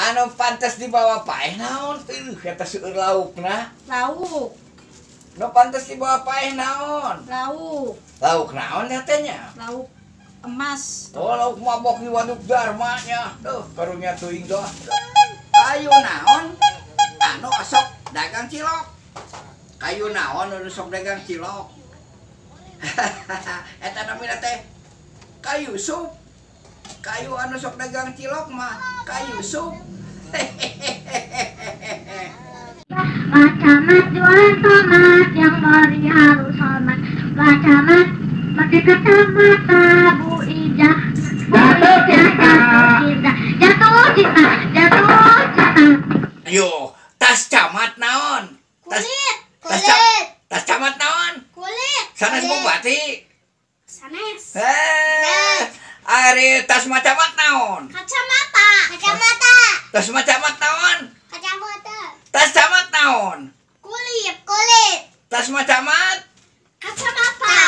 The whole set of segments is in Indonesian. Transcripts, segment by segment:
Anu pantas dibawa paeh naon? Kata seueur laukna. Lauk. Nu pantas dibawa paeh naon? Lauk. Lauk naon katanya? Lauk emas. Oh, lauk mabok di waduk Dharmanya. Tuh, karunya teuing doh. Kayu naon? Anu sok dagang cilok. Kayu naon anu sok dagang cilok? Eta namina teh kayu sup. Kayu anu sok dagang cilok mah kayu sup. Pak Camat jualan tomat yang mari harus hormat. Pak Camat pakai kacamata Bu Ijah. Jatuh cinta, jatuh cinta, jatuh cinta. Yo, tas camat naon? Kulit. Tas camat naon? Kulit. Sanes bupati. Sanes. Ari tas macamat naon? Kacamata. Kacamata. Tas macamat naon? Kacamata. Tas camat naon? Kulit. Kulit. Tas macamat? Kacamata.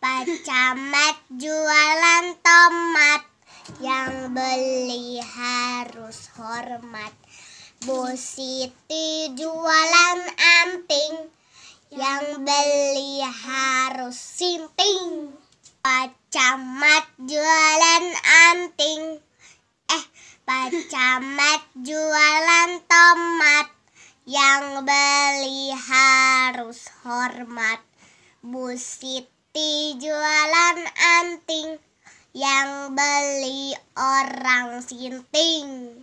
Pak Camat jualan tomat, yang beli harus hormat. Bu Siti jualan amping, yang beli harus sinting. Pak Camat jualan anting, Pak Camat jualan tomat, yang beli harus hormat. Bu Siti jualan anting, yang beli orang sinting.